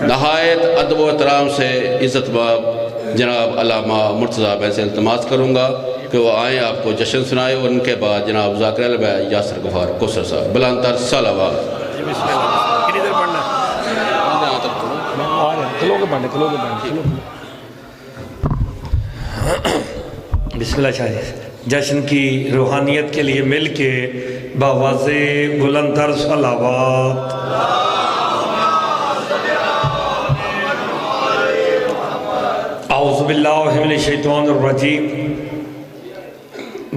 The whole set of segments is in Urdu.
نہایت ادب و احترام سے عزت باب جناب علامہ مرتضیٰ بھائی سے التماس کروں گا کہ وہ آئیں آپ کو جشن سنائے، اور ان کے بعد جناب ذاکر البائی یاسر غفار کوثر صاحب بلندر صلوات۔ بسم اللہ چاہیے جشن کی روحانیت کے لیے مل کے باواز بلندر صلوات۔ اعوذ باللہ من الشیطان الرجیم،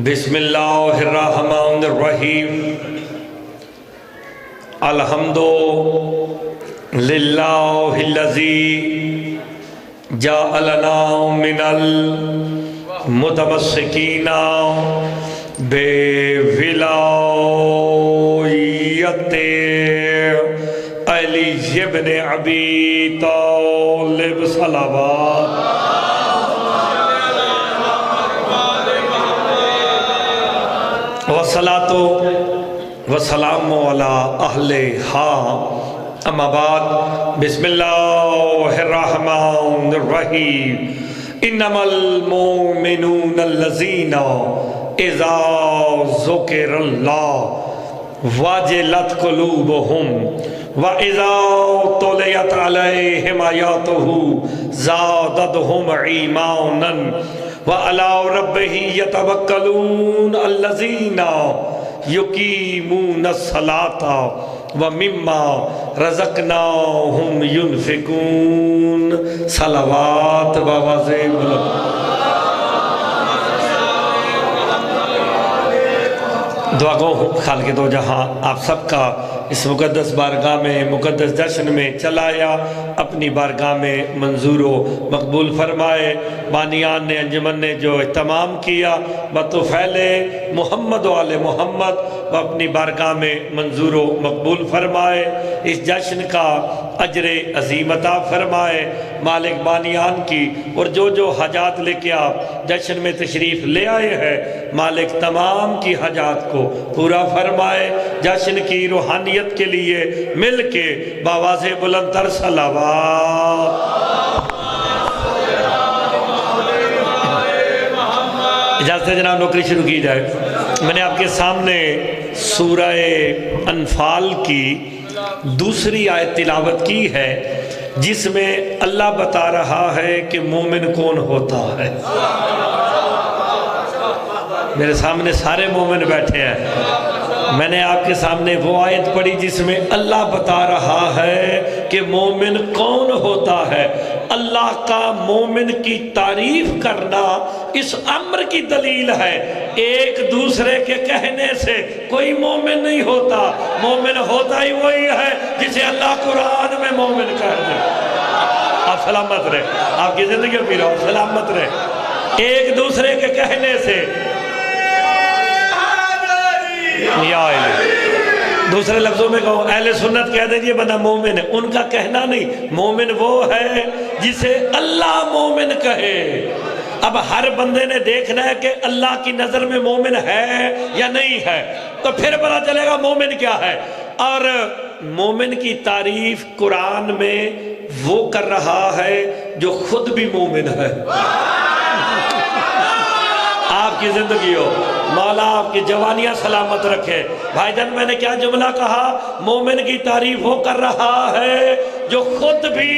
بسم اللہ الرحمن الرحیم، الحمد للہ الذی جعلنا من المتمسکین بولایت علی ابن ابی طالب صلوات۔ والصلاة والسلام على أهلها أما بعد بسم الله الرحمن الرحيم إنما المؤمنون الذين إذا ذكر الله وجلت قلوبهم وإذا تليت عليهم آياته زادتهم إيمانا وعلى ربهم يتوكلون الذين يقيمون الصلاة ومما رزقناهم ينفقون۔ صلوات باواز بلند۔ دعا گو خالق دو جہاں آپ سب کا اس مقدس بارگاہ میں مقدس جشن میں چلایا اپنی بارگاہ میں منظور و مقبول فرمائے۔ بانیان نے انجمن نے جو اہتمام کیا بطفیل محمد و آل محمد وہ اپنی بارگاہ میں منظور و مقبول فرمائے۔ اس جشن کا اجر عظیم عطا فرمائے مالک بانیان کی، اور جو جو حاجات لے کے آپ جشن میں تشریف لے آئے ہیں مالک تمام کی حاجات کو پورا فرمائے۔ جشن کی روحانیت کے لیے مل کے باواز بلندر صلوات۔ اجازت ہے جناب نوکری شروع کی جائے۔ میں نے آپ کے سامنے سورہ انفال کی دوسری آیت تلاوت کی ہے جس میں اللہ بتا رہا ہے کہ مومن کون ہوتا ہے۔ میرے سامنے سارے مومن بیٹھے ہیں، میں نے آپ کے سامنے وہ آیت پڑھی جس میں اللہ بتا رہا ہے کہ مومن کون ہوتا ہے۔ اللہ کا مومن کی تعریف کرنا اس امر کی دلیل ہے، ایک دوسرے کے کہنے سے کوئی مومن نہیں ہوتا، مومن ہوتا ہی وہی ہے جسے اللہ قرآن میں مومن کہہ دے۔ آپ سلامت رہے، آپ کی زندگی پی رہو، سلامت رہے۔ ایک دوسرے کے کہنے سے یا الہ، دوسرے لفظوں میں کہو اہل سنت کہہ دیں یہ بندہ مومن ہے، ان کا کہنا نہیں، مومن وہ ہے جسے اللہ مومن کہے۔ اب ہر بندے نے دیکھنا ہے کہ اللہ کی نظر میں مومن ہے یا نہیں ہے، تو پھر پتہ چلے گا مومن کیا ہے۔ اور مومن کی تعریف قرآن میں وہ کر رہا ہے جو خود بھی مومن ہے۔ آپ کی زندگی ہو، مولا آپ کی جوانیاں سلامت رکھے۔ بھائی جان میں نے کیا جملہ کہا؟ مومن کی تعریف وہ کر رہا ہے جو خود بھی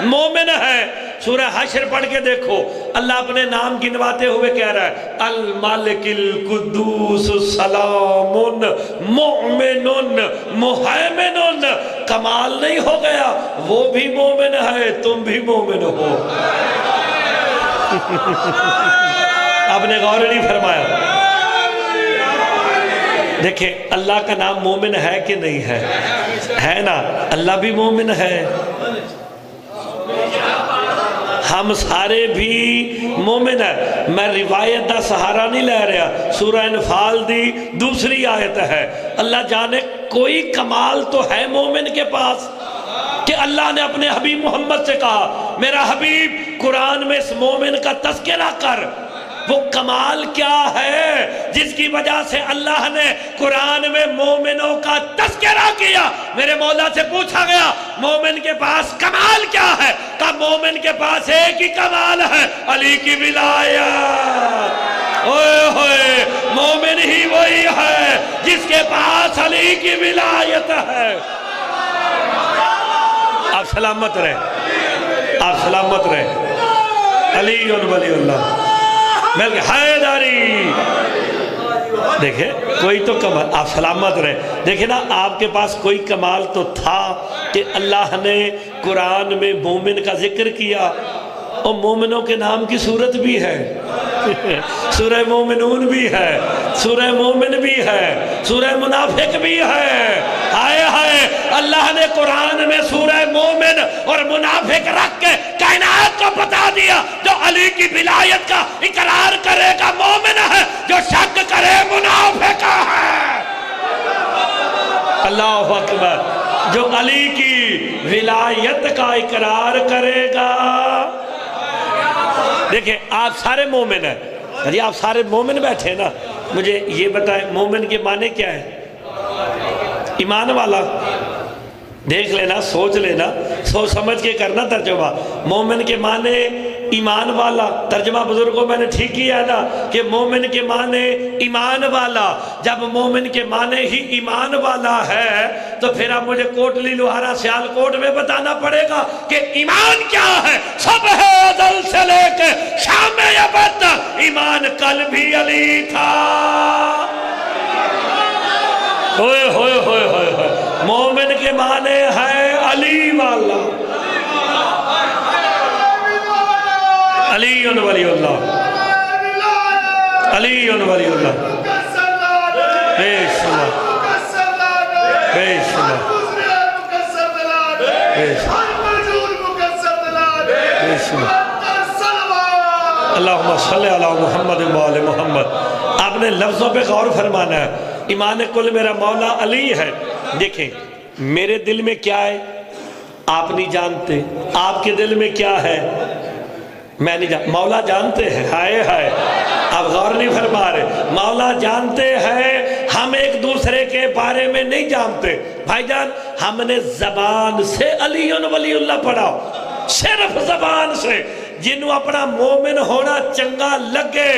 مومن ہے۔ سورہ حشر پڑھ کے دیکھو، اللہ اپنے نام گنواتے ہوئے کہہ رہا ہے المالک القدوس السلام مؤمن محیمن۔ کمال نہیں ہو گیا، وہ بھی مومن ہے، تم بھی مومن ہو۔ آپ نے غور نہیں فرمایا؟ دیکھیں اللہ کا نام مومن ہے کہ نہیں ہے؟ ہے نا، اللہ بھی مومن ہے، ہم سارے بھی مومن ہیں۔ میں روایت دا سہارا نہیں لے رہا، سورہ انفال دی دوسری آیت ہے۔ اللہ جانے کوئی کمال تو ہے مومن کے پاس کہ اللہ نے اپنے حبیب محمد سے کہا میرا حبیب قرآن میں اس مومن کا تذکرہ کر، وہ کمال کیا ہے جس کی وجہ سے اللہ نے قرآن میں مومنوں کا تذکرہ کیا؟ میرے مولا سے پوچھا گیا مومن کے پاس کمال کیا ہے؟ کہ مومن کے پاس ایک ہی کمال ہے، علی کی ولایت۔ اوئے ہوئے، مومن ہی وہی ہے جس کے پاس علی کی ولایت ہے۔ آپ سلامت رہے، آپ سلامت رہے۔ علی ولی اللہ مل حیدری، دیکھیں کوئی تو کمال، آپ سلامت رہے۔ دیکھیں نا، آپ کے پاس کوئی کمال تو تھا کہ اللہ نے قرآن میں مومن کا ذکر کیا، اور مومنوں کے نام کی صورت بھی ہے، سورہ مومنون بھی ہے، سورہ مومن بھی ہے، سورہ منافق بھی ہے۔ ہائے ہائے، اللہ نے قرآن میں سورہ مومن اور منافق رکھ کے کائنات کو بتا دیا، جو علی کی ولایت کا اقرار کرے گا مومن ہے، جو شک کرے منافق ہے۔ اللہ اکبر، جو علی کی ولایت کا اقرار کرے گا۔ دیکھیں آپ سارے مومن ہیں، جی آپ سارے مومن بیٹھے نا، مجھے یہ بتائیں مومن کے معنی کیا ہے؟ ایمان والا۔ دیکھ لینا، سوچ لینا، سوچ سمجھ کے کرنا ترجمہ۔ مومن کے معنی ایمان والا، ترجمہ بزرگوں میں نے ٹھیک کیا ہے نا کہ مومن کے معنی ایمان والا۔ جب مومن کے معنی ہی ایمان والا ہے تو پھر اب مجھے کوٹلی لوہارا سیالکوٹ میں بتانا پڑے گا کہ ایمان کیا ہے۔ صبح ازل سے لے کے شام ابد ایمان کل بھی علی تھا۔ ہوئے ہوئے ہوئے ہوئے، مومن کے معنی ہے علی والا، علی ولی اللہ، علی ولی اللہ، بے شمار بے شمار بے شمار۔ اللہم صلی علی محمد و آل محمد۔ آپ نے لفظوں پہ غور فرمانا ہے۔ ایمان کل میرا مولا علی ہے۔ دیکھیں میرے دل میں کیا ہے آپ نہیں جانتے، آپ کے دل میں کیا ہے میں نہیں جانتا، مولا جانتے ہیں۔ ہائے ہائے، آپ غور نہیں فرما رہے، مولا جانتے ہیں، ہم ایک دوسرے کے بارے میں نہیں جانتے۔ بھائی جان، ہم نے زبان سے علی ولی اللہ پڑھا، صرف زبان سے۔ جنہوں اپنا مومن ہونا چنگا لگے،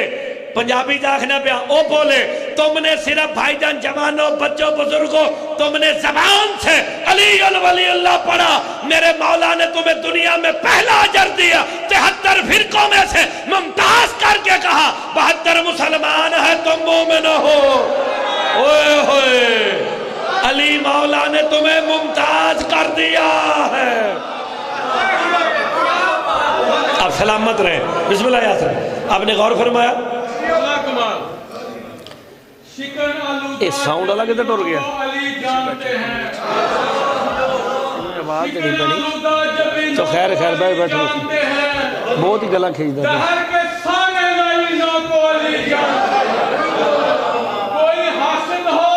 پنجابی جاکھنا پیا او بولے، تم نے صرف بھائی جان جوانوں بچوں بزرگوں تم نے زبان سے علی ولی اللہ پڑھا، میرے مولا نے تمہیں دنیا میں پہلا اجر دیا، 73 فرقوں میں سے ممتاز کر کے کہا 72 مسلمان ہے تم مومن ہو۔ اوئے ہوئے، علی مولا نے تمہیں ممتاز کر دیا ہے۔ آپ سلامت رہیں، بسم اللہ یاسر۔ آپ نے غور فرمایا یہ ساؤنڈ والا کدھر ٹر گیا؟ آواز نہیں بنی تو خیر خیر بیٹھو، بہت ہی گلا کھینچ دیا۔ کوئی حاسد ہو،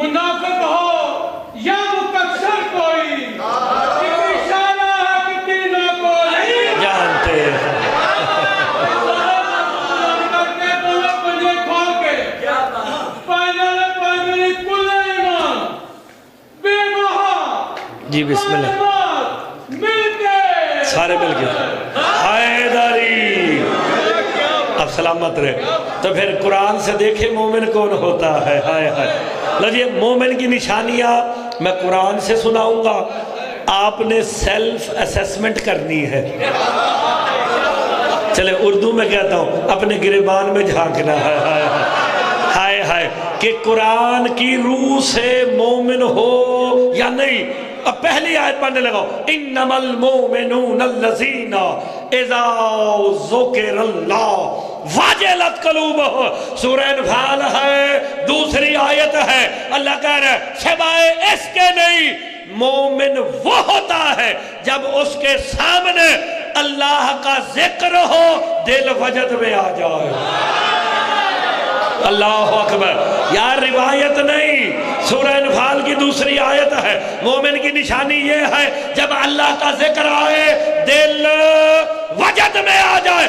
منافق ہو یا مکسر کوئی، کتنی شانہ ہے کتنی نہ کوئی جانتے ہیں۔ جی بسم اللہ، سارے مل کے حیدری، اب سلامت رہے۔ تو پھر قرآن سے دیکھیں مومن کون ہوتا ہے۔ ہائے ہائے، لجیے مومن کی نشانیاں میں قرآن سے سناؤں گا، آپ نے سیلف اسیسمنٹ کرنی ہے۔ چلے اردو میں کہتا ہوں، اپنے گریبان میں جھانکنا ہے۔ ہائے ہائے ہائے، کہ قرآن کی روح سے مومن ہو یا نہیں۔ اب پہلی آیت پڑھنے لگا، انما المومنون الذین اذا ذکر اللہ وجلت قلوبہم، سورہ انفال ہے، دوسری آیت ہے۔ اللہ کہہ رہا ہے سوائے اس کے نہیں، مومن وہ ہوتا ہے جب اس کے سامنے اللہ کا ذکر ہو دل وجد میں آ جائے۔ اللہ اکبر، یار روایت نہیں، سورہ انفال کی دوسری آیت ہے۔ مومن کی نشانی یہ ہے جب اللہ کا ذکر آئے دل وجد میں آ جائے۔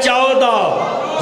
14,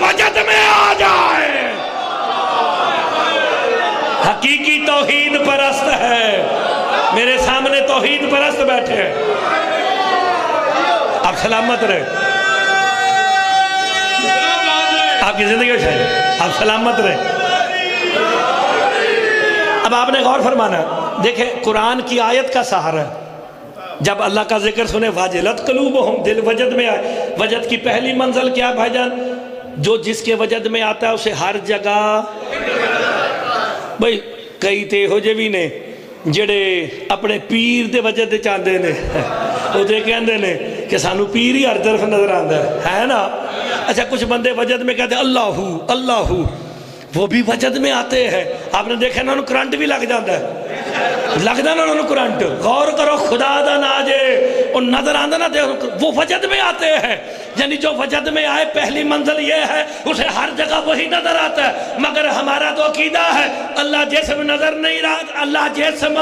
وجد میں آ جائے۔ حقیقی توحید پرست ہے، میرے سامنے توحید پرست بیٹھے ہیں، آپ سلامت رہے، آپ کی زندگی ہو شاید، آپ سلامت رہے۔ اب آپ نے غور فرمانا، دیکھیں قرآن کی آیت کا سہارا ہے۔ جب اللہ کا ذکر سنے واجلت قلوبہم، دل وجد میں آئے۔ وجد کی پہلی منزل کیا بھائی جان؟ جو جس کے وجد میں آتا ہے اسے ہر جگہ، بھئی کئی تے ہو جے بھی نے جڑے اپنے پیر دے وجد دے چاندے نے، وہ دے کہندے نے کہ سانو پیر ہی ہر طرف نظر آندہ ہے نا۔ اچھا کچھ بندے وجد میں کہتے ہیں اللہ ہو اللہ ہو، وہ بھی وجد میں آتے ہیں۔ آپ نے دیکھا نا انہوں کرنٹ بھی لگ جاتا ہے، لگتا نا انہوں کرنٹ۔ غور کرو خدا دا ناجے ان نظر آندہ نا، وہ وجد میں آتے ہیں۔ یعنی جو وجد میں آئے پہلی منزل یہ ہے اسے ہر جگہ وہی نظر آتا ہے۔ مگر ہمارا تو عقیدہ ہے اللہ جسم نظر نہیں رہا، اللہ جسم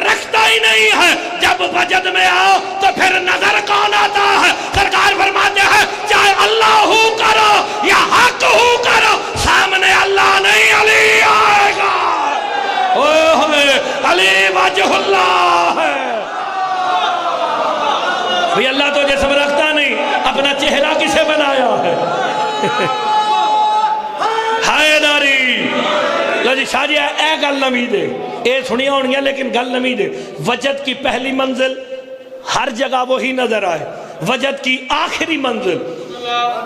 رکھتا ہی نہیں ہے۔ جب وجد میں آؤ تو پھر نظر کون آتا ہے؟ سرکار فرماتے ہیں چاہے اللہ ہو کرو یا حق ہو کرو، سامنے اللہ نہیں علی آئے گا۔ علی وجہ اللہ ہے۔ بھی اللہ تو جسم رکھتا نہیں، اپنا چہرہ کسے بنایا ہے؟ ہائے داری لو جی شاہ جی اے گل نمی دے، اے سنیا ہونگیا لیکن گل نمی دے۔ وجد کی پہلی منزل ہر جگہ وہی نظر آئے، وجد کی آخری منزل،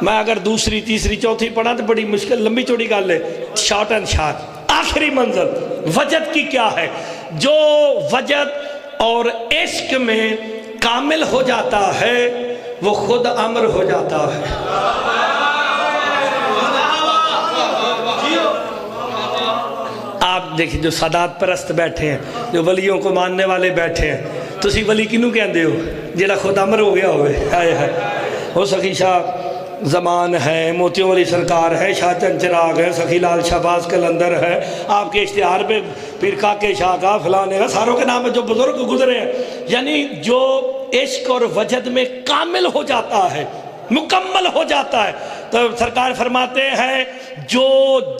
میں اگر دوسری تیسری چوتھی پڑھا تو بڑی مشکل لمبی چوڑی گل ہے، شارٹ اینڈ شارٹ۔ آخری منزل وجد کی کیا ہے؟ جو وجد اور عشق میں کامل ہو جاتا ہے وہ خود امر ہو جاتا ہے۔ آپ دیکھیں جو سادات پرست بیٹھے ہیں، جو ولیوں کو ماننے والے بیٹھے ہیں، تو اسی ولی کنوں کہندے ہو جیڑا خود امر ہو گیا ہوئے؟ آئے ہے ہو سخی شاہ زمان ہے، موتیوں والی سرکار ہے، شاہ چند چراغ ہے، سخی لال شہباز کلندر ہے، آپ کے اشتہار پہ پیر کاکے شاہ کا فلانے کا ساروں کے نام میں جو بزرگ گزرے ہیں۔ یعنی جو عشق اور وجد میں کامل ہو جاتا ہے، مکمل ہو جاتا ہے، تو سرکار فرماتے ہیں جو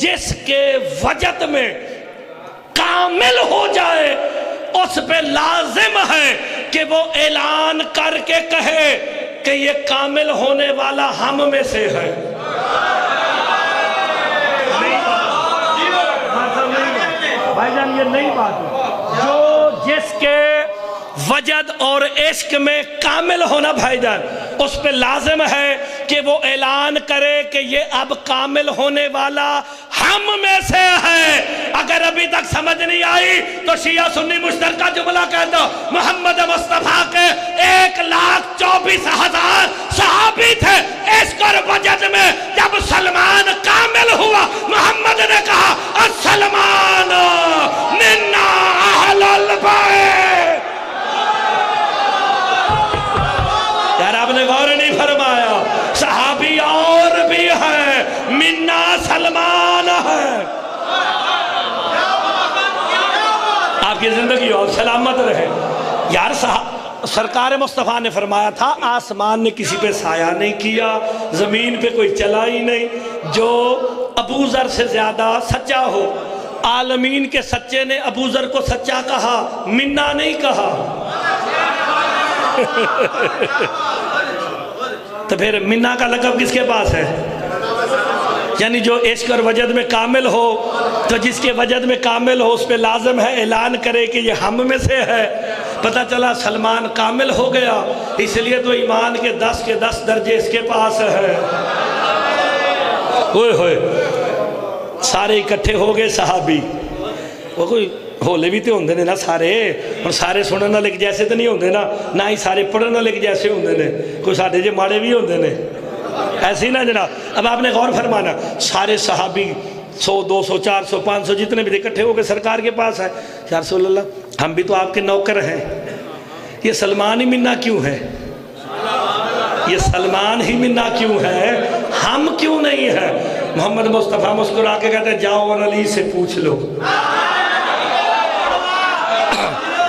جس کے وجد میں کامل ہو جائے اس پہ لازم ہے کہ وہ اعلان کر کے کہے کہ یہ کامل ہونے والا ہم میں سے ہے۔ بھائی جان یہ نئی بات ہے، جو جس کے وجد اور عشق میں کامل ہونا بھائی جان، اس پہ لازم ہے کہ وہ اعلان کرے کہ یہ اب کامل ہونے والا ہم میں سے ہے۔ اگر ابھی تک سمجھ نہیں آئی تو شیعہ سنی مشترکہ جملہ کہہ دو، محمد مصطفیٰ کے 1,24,000 صحابی تھے، عشق اور وجد میں جب سلمان کامل ہوا محمد نے کہا السلمان منا اہل البیت۔ یار آپ نے غور نہیں فرمایا، صحابی اور بھی ہیں، منا سلمان ہے۔ آپ کی زندگی اور سلامت رہے۔ یار سرکار مصطفیٰ نے فرمایا تھا آسمان نے کسی پہ سایہ نہیں کیا، زمین پہ کوئی چلا ہی نہیں جو ابو ذر سے زیادہ سچا ہو۔ عالمین کے سچے نے ابو ذر کو سچا کہا، منا نہیں کہا۔ تو پھر منا کا لقب کس کے پاس ہے؟ یعنی جو عشق اور وجد میں کامل ہو، تو جس کے وجد میں کامل ہو اس پہ لازم ہے اعلان کرے کہ یہ ہم میں سے ہے۔ پتہ چلا سلمان کامل ہو گیا، اس لیے تو ایمان کے 10 کے 10 درجے اس کے پاس ہے۔ ہوئے ہوئے سارے اکٹھے ہو گئے صحابی، وہ کوئی ہولے بھی تو ہوندے نے نا سارے، اور سارے سنن والے جیسے تو نہیں ہوندے نا، نہ ہی سارے پڑھن والے جیسے ہوندے نے، کوئی ساڈے جے ماڑے بھی ہوندے نے، ایسے ہی نا جناب۔ اب آپ نے غور فرمانا، سارے صحابی 100 200 400 500 جتنے بھی اکٹھے ہو کے سرکار کے پاس آئے، یا رسول اللہ ہم بھی تو آپ کے نوکر ہیں، یہ سلمان ہی منا کیوں ہے؟ یہ سلمان ہی منا کیوں ہے؟ ہم کیوں نہیں ہیں؟ محمد مصطفیٰ مسکرا کے کہتے ہیں جاؤ اور علی سے پوچھ لو۔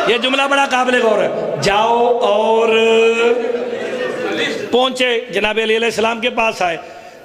یہ جملہ بڑا قابل غور ہے، جاؤ اور پہنچے جناب علی علیہ السلام کے پاس آئے،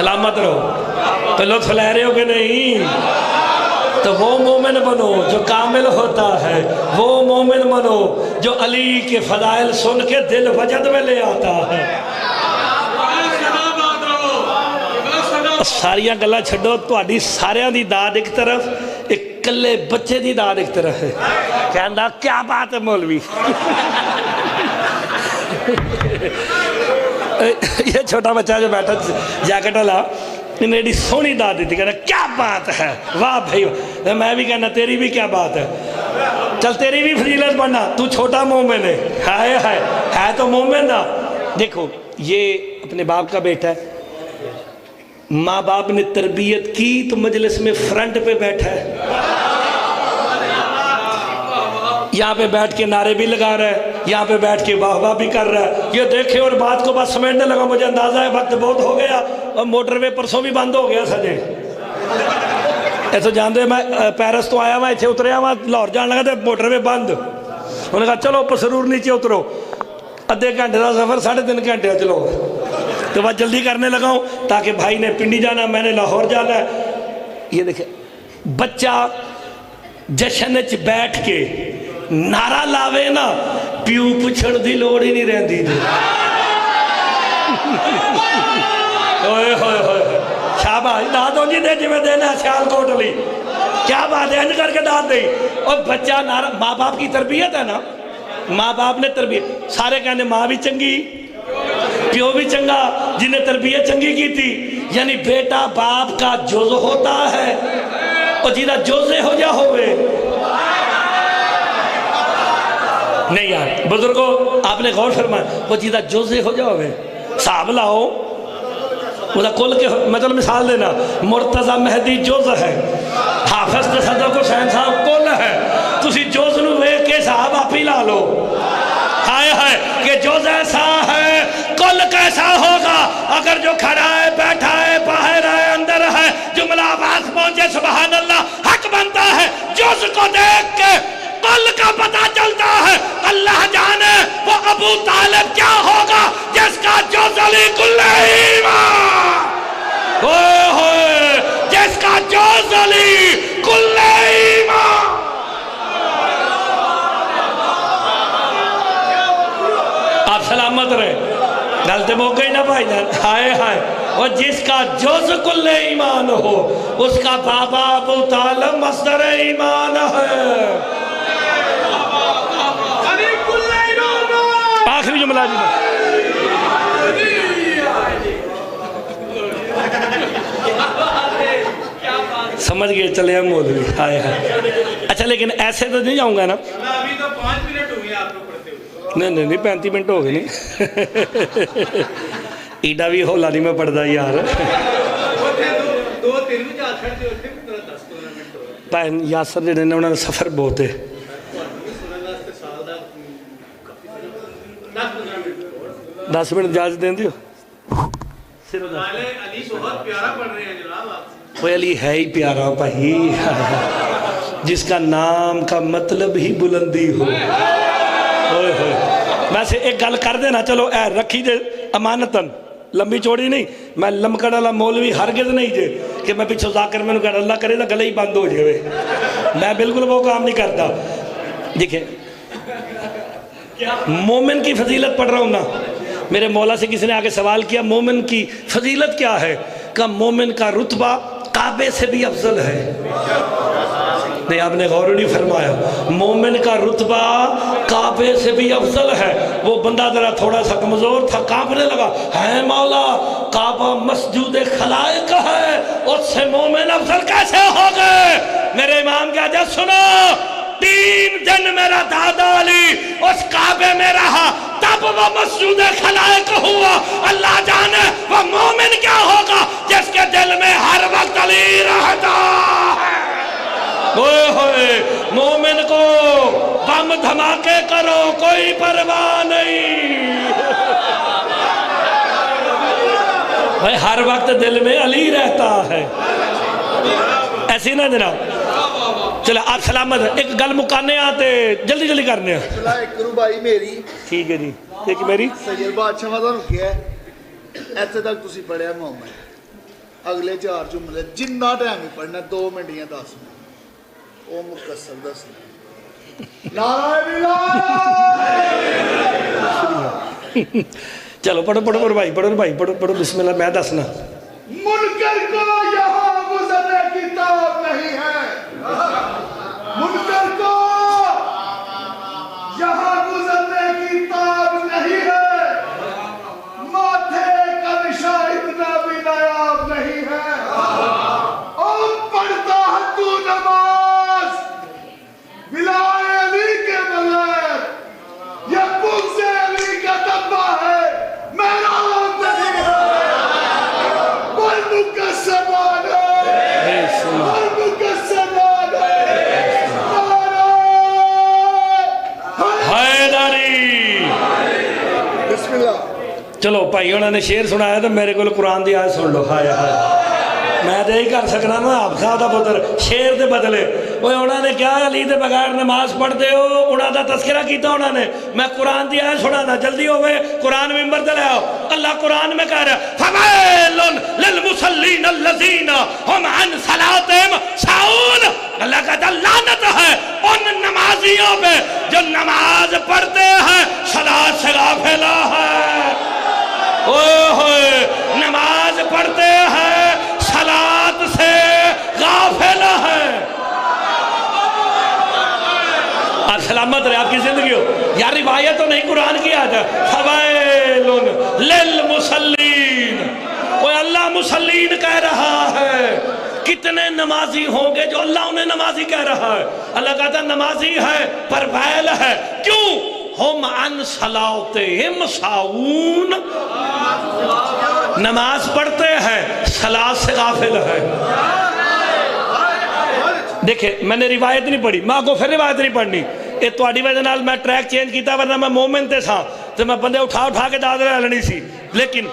سلامت رہو. تو لطف لے رہے ہو کہ نہیں؟ تو وہ مومن بنو جو کامل ہوتا ہے، وہ مومن بنو جو علی کے فضائل سن کے دل وجد میں لے آتا ہے. ساریاں گلا چھڑو، تہاڈی ساریاں دی داد ایک طرف، ایک کلے بچے دی داد ایک طرف ہے. کہندا کیا بات ہے مولوی. یہ چھوٹا بچہ جو بیٹھا جیکٹ والا، انہیں ایڈی سونی داد دی تھی، کہنا کیا بات ہے، واہ بھائی. میں بھی کہنا تیری بھی کیا بات ہے، چل تیری بھی فضیلت بننا، تو چھوٹا مومن ہے. ہائے ہائے، ہے تو مومن نا. دیکھو یہ اپنے باپ کا بیٹا ہے، ماں باپ نے تربیت کی تو مجلس میں فرنٹ پہ بیٹھا ہے، یہاں پہ بیٹھ کے نعرے بھی لگا رہا ہے، یہاں پہ بیٹھ کے واہ واہ بھی کر رہا ہے. یہ دیکھے اور بات کو بس سمیٹنے لگا، مجھے اندازہ ہے وقت بہت ہو گیا اور موٹر وے پرسوں بھی بند ہو گیا سجے. ایسے جاندے میں پیرس تو آیا میں، ایتھے اتریا میں لاہور جان لگا تھے، موٹر وے بند. انہوں نے کہا چلو پسرور نیچے اترو، ادھے گھنٹے کا سفر 3.5 گھنٹے چلو. تو بس جلدی کرنے لگا ہوں تاکہ بھائی نے پنڈی جانا، میں نے لاہور جانا ہے. یہ دیکھیں بچہ جشن وچ بیٹھ کے نعرہ لاوے نا، پیو پچھڑ دی لوڑ ہی نہیں رہندی. ہوئے ہوئے ہوئے، شاباش، داد ہو جی دے جی میں دینا سیال کوٹ لی. کیا بات ہے، انج کر کے داد دی. اور بچہ نعرہ، ماں باپ کی تربیت ہے نا، ماں باپ نے تربیت، سارے کہنے ماں بھی چنگی پیو بھی چنگا، جنہیں تربیت چنگی کی تھی. یعنی بیٹا باپ کا جز ہوتا ہے، اور جیدہ جزے ہو جا ہوئے. نہیں یار بزرگوں، آپ نے غور فرمایا، وہ جیدہ جزے ہو جا ہوئے. صاحب لاؤ وہ کل کے، میں چلو مثال دینا، مرتضی مہدی جز ہے، حافظ تصدق حسین صاحب کل ہے. تسی جز نو ویکھ کے صاحب آپ ہی لا لو. ہائے ہائے کہ جز ایسا ہے، کل کیسا ہوگا اگر جو کھڑا ہے، بیٹھا ہے، باہر ہے، اندر ہے، جملہ آواز پہنچے سبحان اللہ حق بنتا ہے. جز کو دیکھ کے کل کا پتہ چلتا ہے. اللہ جانے وہ ابو طالب کیا ہوگا جس کا جز علی کل ایمان، ہوئے ہوئے، جس کا جز علی کل ایمان. آپ سلامت رہے، غلط موقع ہی نہ بھائی جان. ہائے ہائے، اور جس کا جز کل ایمان ہو اس کا بابا ابو طالب مصدر ایمان ہے. آخری جملہ جی سمجھ گئے، چلے ہم مولوی. ہائے ہائے، اچھا لیکن ایسے تو نہیں جاؤں گا نا. ابھی تو 5 منٹ ہو گئے آپ کو پڑھتے ہوئے. نہیں 35 منٹ ہو گئے نہیں. ایڈا بھی ہولا نہیں میں پڑھتا یار. بھائی یاسر جڑے نے انہوں نے سفر بہت ہے. 10 منٹ اجازت دیں دیو. علی بہت پیارا پڑھ رہے ہیں جناب آپ. وہ علی ہے ہی پیارا بھائی، جس کا نام کا مطلب ہی بلندی ہو. ہوئے ہوئے، ویسے ایک گل کر دینا، چلو اے رکھی جے امانتاً، لمبی چوڑی نہیں. میں لمکڑ والا مولوی ہرگز نہیں جے کہ میں پیچھو ذاکر میں نے کہا اللہ کرے نا گلے ہی بند ہو جائے. میں بالکل وہ کام نہیں کرتا. دیکھیں مومن کی فضیلت پڑھ رہا ہوں نا. میرے مولا سے کسی نے آگے سوال کیا مومن کی فضیلت کیا ہے؟ کہ مومن کا رتبہ کعبے سے بھی افضل ہے. نہیں آپ نے غور نہیں فرمایا، مومن کا رتبہ کعبے سے بھی افضل ہے. وہ بندہ ذرا تھوڑا سا کمزور تھا، کانپنے لگا، ہے مولا کعبہ مسجود خلائق ہے، اس سے مومن افضل کیسے ہو گئے؟ میرے امام کیا جا سنو، 3 دن میرا دادا علی اس کعبے میں رہا، تب وہ مسجود خلائق ہوا. اللہ جانے وہ مومن کیا ہوگا جس کے دل میں ہر وقت علی رہتا ہے. ہوئے ہوئے، مومن کو بم دھماکے کرو کوئی پرواہ نہیں، بھائی ہر وقت دل میں علی رہتا ہے. ایسی نا جناب. چلو آپ سلامت ہیں. ایک گل مکانے آتے جلدی جلدی کرنے ہیں. چلا ایک کرو بھائی میری. ٹھیک ہے جی. ایک میری سید بادشاہ مدن کیا ہے ایسے تک تسی پڑھیا محمد اگلے 4 جملے جنہ ٹائم ہی پڑھنا 2 منٹ یا 10 منٹ وہ مختصر دسنا چلو پڑھو پڑھو بھائی پڑھو بھائی پڑھو پڑھو بسم اللہ میں دسنا منکر کو یہاں گزرنے کی تاب نہیں ہے منکر کو یہاں گزرنے کی تاب نہیں ہے ماتھے کا نشان اتنا بھی نایاب نہیں ہے اور پڑھتا ہے تو نماز بلائے علی کے بغیر یہ بغض علی کا دبا ہے میرا نام نہیں ہے قلب کا سمان ہے قلب کا سمان ہے حیدری بسم اللہ چلو بھائی انہوں نے شعر سنایا تو میرے کو قرآن دی آیت سن لو ہائے ہائے میں تو یہی کر سکنا نا آپ صاحب دا پتر شعر دے بدلے وہ انہوں نے کیا علی دے بغیر نماز پڑھتے ہو انہوں دا تذکرہ کیتا انہوں نے میں قرآن دی آیت سنانا جلدی ہوئے قرآن ممبر دے لے آؤ اللہ قرآن میں کہہ رہا ہے فَوَيْلٌ لِلْمُصَلِّينَ الَّذِينَ هُمْ عَنْ صَلَاتِهِمْ سَاهُونَ اللہ کہتا لعنت ہے ان نمازیوں پہ جو نماز پڑھتے ہیں صلاۃ سے غافلہ ہے نماز پڑھتے ہیں صلاۃ سے غافل ہے آپ سلامت رہے آپ کی زندگی ہو یار روایت تو نہیں قرآن کی آتا فویل للمصلین وہ اللہ مسلین کہہ رہا ہے کتنے نمازی ہوں گے جو اللہ انہیں نمازی کہہ رہا ہے اللہ کہتا ہے نمازی ہے پر ویل ہے کیوں ہم عن صلاتہم ساہون نماز پڑھتے ہیں صلاۃ سے غافل ہے دیکھیں میں نے روایت نہیں پڑھی میں کو پھر روایت نہیں پڑھنی یہ تواڈی وجہ نال میں ٹریک چینج کیتا ورنہ میں مومن تے سا تو میں بندے اٹھا کے دادرہ لڑنی سی لیکن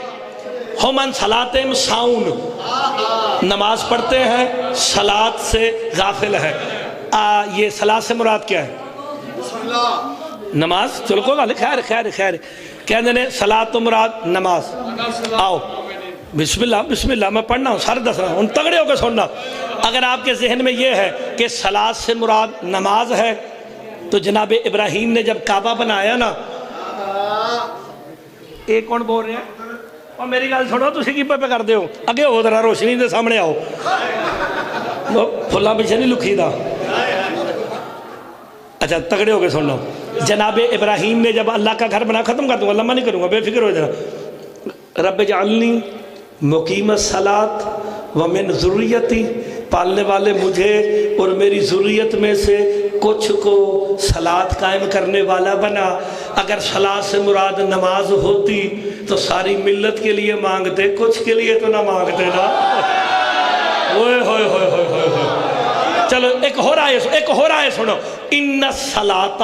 ہم عن صلاتہم ساہون نماز پڑھتے ہیں صلاۃ سے غافل ہے یہ صلاۃ سے مراد کیا ہے نماز چلو کوئی گل خیر خیر خیر کہنے نے صلاۃ و مراد نماز آؤ بسم اللہ میں پڑھنا ہوں سارے دس رہا ہوں تگڑے ہو کے سننا اگر آپ کے ذہن میں یہ ہے کہ صلاۃ سے مراد نماز ہے تو جناب ابراہیم نے جب کعبہ بنایا نا ایک کون بول رہے ہیں اور میری گل سنو تسی کی پہ کر دے ہو اگے ہو ذرا روشنی دے سامنے آؤ پھلا پیچھے نہیں لکھی دا اچھا تگڑے ہو کے سننا جناب ابراہیم نے جب اللہ کا گھر بنا ختم کر دوں گا لمبا نہیں کروں گا بے فکر ہو جانا رب اجعلنی مقیم الصلاۃ ومن ذریتی پالنے والے مجھے اور میری ذریت میں سے کچھ کو صلاۃ قائم کرنے والا بنا اگر صلاۃ سے مراد نماز ہوتی تو ساری ملت کے لیے مانگتے کچھ کے لیے تو نہ مانگتے نا ہوئے ہوئے ہوئے ہوئے ہوئے چلو ایک ہو رہا ہے سنو ان الصلاۃ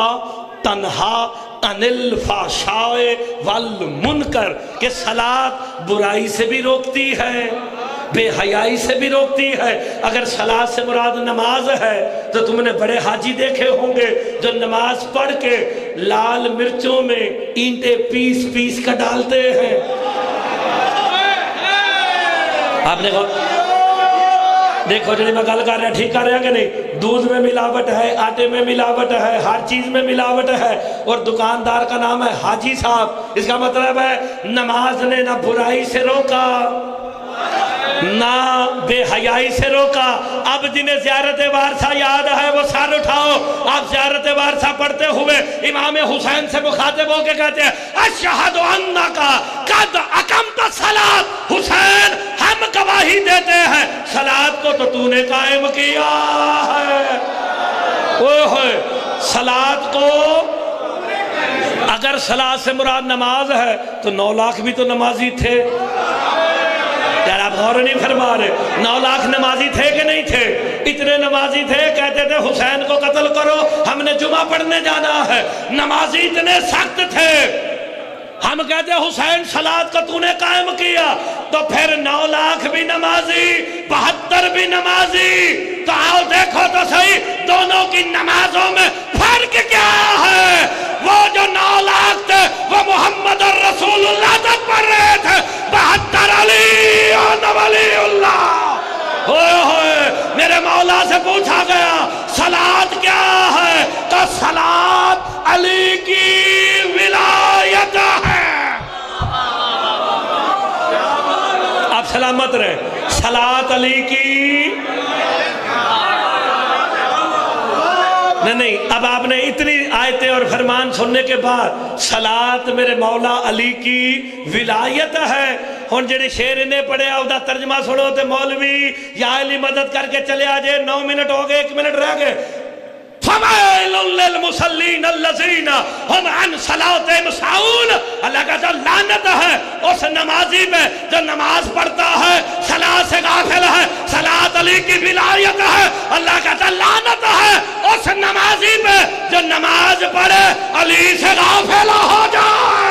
تنہا عن الفحشاء والمنکر کہ صلاۃ برائی سے بھی روکتی ہے بے حیائی سے بھی روکتی ہے اگر صلاۃ سے مراد نماز ہے تو تم نے بڑے حاجی دیکھے ہوں گے جو نماز پڑھ کے لال مرچوں میں اینٹیں پیس پیس کا ڈالتے ہیں آپ نے کہا دیکھو جنہی میں گل کر رہا ٹھیک کر رہا کہ نہیں دودھ میں ملاوٹ ہے آٹے میں ملاوٹ ہے ہر چیز میں ملاوٹ ہے اور دکاندار کا نام ہے حاجی صاحب اس کا مطلب ہے نماز نے نہ برائی سے روکا نہ بے حیائی سے روکا اب جنہیں زیارت وارثہ یاد ہے وہ سر اٹھاؤ آپ زیارت وارثہ پڑھتے ہوئے امام حسین سے مخاطب ہو کے کہتے ہیں اشہد انکا قد اقمت الصلاۃ حسین ہم گواہی دیتے ہیں صلاۃ کو تو تو نے قائم کیا ہے صلاۃ کو اگر صلاۃ سے مراد نماز ہے تو 9 لاکھ بھی تو نمازی تھے یار آپ غور نہیں فرما رہے 9 لاکھ نمازی تھے کہ نہیں تھے اتنے نمازی تھے کہتے تھے حسین کو قتل کرو ہم نے جمعہ پڑھنے جانا ہے نمازی اتنے سخت تھے ہم کہتے ہیں حسین صلاۃ کو تو نے قائم کیا تو پھر 9 لاکھ بھی نمازی 72 بھی نمازی تو آؤ دیکھو تو صحیح دونوں کی نمازوں میں فرق کیا ہے وہ جو 9 لاکھ تھے وہ محمد الرسول اللہ تک پڑھ رہے تھے 72 علی ولی اللہ ہوئے ہوئے میرے مولا سے پوچھا گیا صلاۃ کیا ہے؟ تو صلاۃ علی کی ولایت ہے۔ آپ سلامت رہے، صلاۃ علی کی نہیں۔ اب آپ نے اتنی آیتیں اور فرمان سننے کے بعد صلاۃ میرے مولا علی کی ولایت ہے۔ ہن جڑے شعر انہیں پڑھے او دا ترجمہ سنو تے مولوی یا علی مدد کر کے چلے آجے، 9 منٹ ہو گئے، 1 منٹ رہ گئے۔ فَوَيْلٌ لِّلْمُصَلِّينَ الَّذِينَ هُمْ عَنْ صَلَاتِهِمْ سَاهُونَ۔ اللہ کا جو لعنت ہے اس نمازی میں جو نماز پڑھتا ہے صلاۃ سے غافل ہے۔ صلاۃ علی کی ولایت ہے، اللہ کا جو لعنت ہے اس نمازی میں جو نماز پڑھے علی سے غافل ہو جائے۔